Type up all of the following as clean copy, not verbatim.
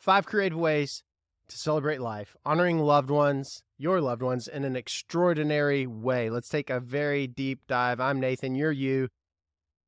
5 creative ways to celebrate life, honoring loved ones, your loved ones, in an extraordinary way. Let's take a very deep dive. I'm Nathan, you're you.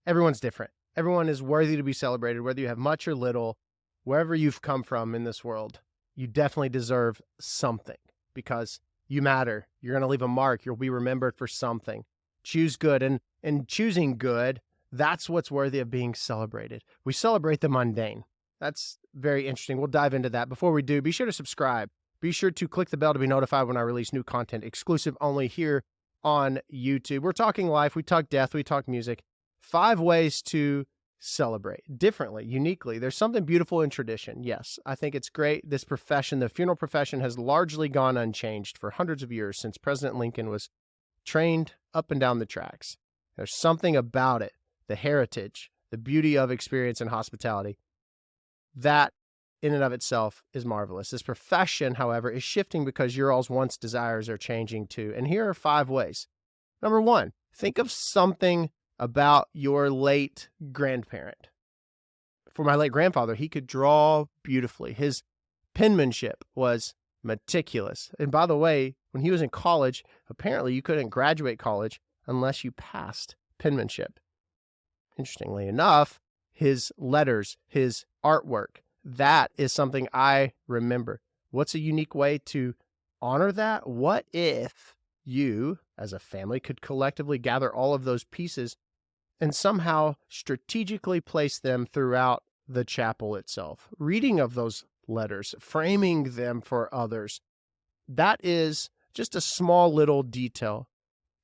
Everyone's different. Everyone is worthy to be celebrated, whether you have much or little, wherever you've come from in this world. You definitely deserve something because you matter. You're going to leave a mark. You'll be remembered for something. Choose good. And in choosing good, that's what's worthy of being celebrated. We celebrate the mundane. That's very interesting. We'll dive into that. Before we do, be sure to subscribe. Be sure to click the bell to be notified when I release new content, exclusive only here on YouTube. We're talking life. We talk death. We talk music. 5 ways to celebrate differently, uniquely. There's something beautiful in tradition. Yes, I think it's great. This profession, the funeral profession, has largely gone unchanged for hundreds of years since President Lincoln was trained up and down the tracks. There's something about it, the heritage, the beauty of experience and hospitality, that in and of itself is marvelous. This profession, however, is shifting because your all's wants, desires are changing too. And here are 5 ways. Number 1, think of something about your late grandparent. For my late grandfather, he could draw beautifully. His penmanship was meticulous. And by the way, when he was in college, apparently you couldn't graduate college unless you passed penmanship. Interestingly enough, his letters, his artwork, that is something I remember. What's a unique way to honor that? What if you, as a family, could collectively gather all of those pieces and somehow strategically place them throughout the chapel itself? Reading of those letters, framing them for others. That is just a small little detail.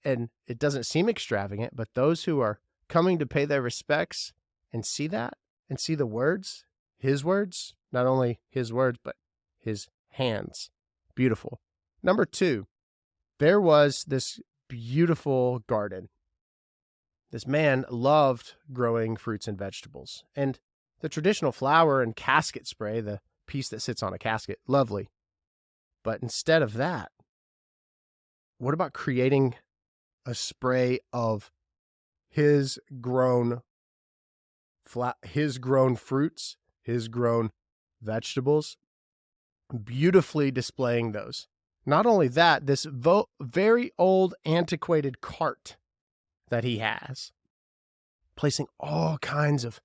And it doesn't seem extravagant, but those who are coming to pay their respects and see that, and see the words, his words, not only his words, but his hands. Beautiful. Number 2, there was this beautiful garden. This man loved growing fruits and vegetables. And the traditional flower and casket spray, the piece that sits on a casket, lovely. But instead of that, what about creating a spray of his grown fruits, his grown vegetables, beautifully displaying those? Not only that, this very old, antiquated cart that he has, placing all kinds of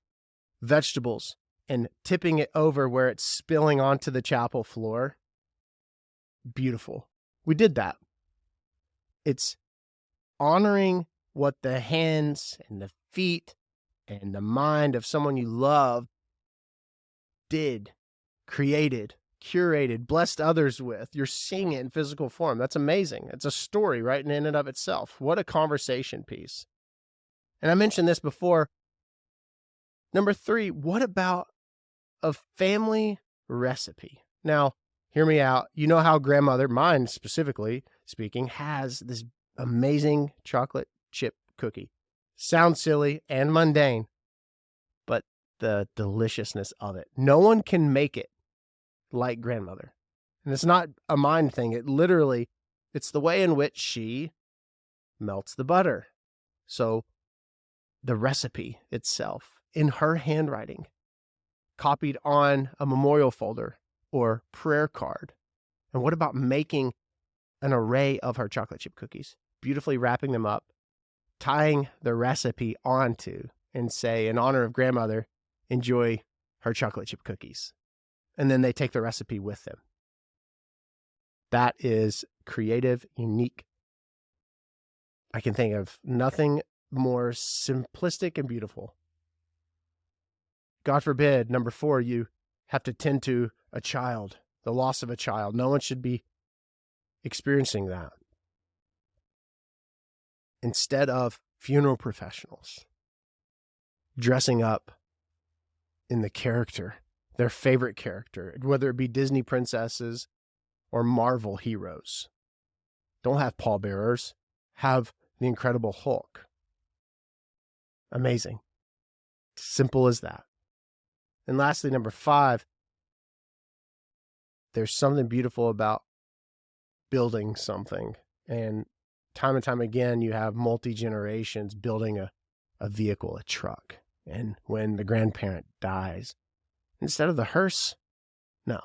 vegetables and tipping it over where it's spilling onto the chapel floor. Beautiful. We did that. It's honoring what the hands and the feet and the mind of someone you love did, created, curated, blessed others with. You're seeing it in physical form. That's amazing. It's a story right in and of itself. What a conversation piece. And I mentioned this before. Number 3, what about a family recipe? Now, hear me out. You know how grandmother, mine specifically speaking, has this amazing chocolate chip cookie. Sounds silly and mundane, but the deliciousness of it. No one can make it like grandmother. And it's not a mind thing. It's the way in which she melts the butter. So the recipe itself in her handwriting, copied on a memorial folder or prayer card. And what about making an array of her chocolate chip cookies, beautifully wrapping them up, tying the recipe onto, and say, in honor of grandmother, enjoy her chocolate chip cookies. And then they take the recipe with them. That is creative, unique. I can think of nothing more simplistic and beautiful. God forbid, number 4, you have to tend to a child, the loss of a child. No one should be experiencing that. Instead of funeral professionals dressing up in the character, their favorite character, whether it be Disney princesses or Marvel heroes. Don't have pallbearers. Have the Incredible Hulk. Amazing. Simple as that. And lastly, number 5, there's something beautiful about building something. And time again, you have multi-generations building a vehicle, a truck. And when the grandparent dies, instead of the hearse, No.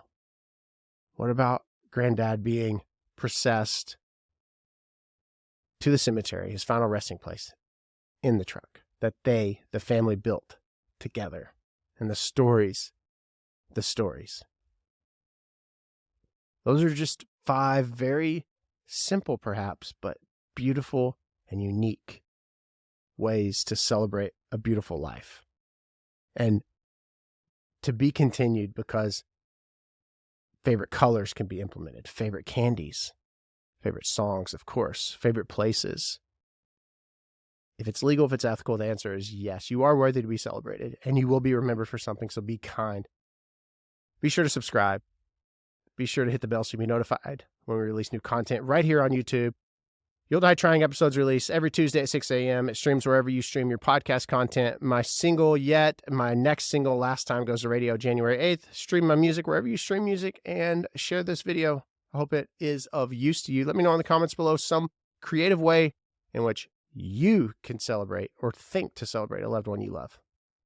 What about granddad being processed to the cemetery, his final resting place, in the truck that the family built together? And the stories. Those are just 5 very simple, perhaps, but beautiful and unique ways to celebrate a beautiful life. And to be continued, because favorite colors can be implemented, favorite candies, favorite songs, of course, favorite places. If it's legal, if it's ethical, the answer is yes. You are worthy to be celebrated, and you will be remembered for something, so be kind. Be sure to subscribe. Be sure to hit the bell so you'll be notified when we release new content right here on YouTube. You'll Die Trying episodes release every Tuesday at 6 a.m. It streams wherever you stream your podcast content. My next single, Last Time, goes to radio January 8th. Stream my music wherever you stream music, and share this video. I hope it is of use to you. Let me know in the comments below some creative way in which you can celebrate or think to celebrate a loved one you love.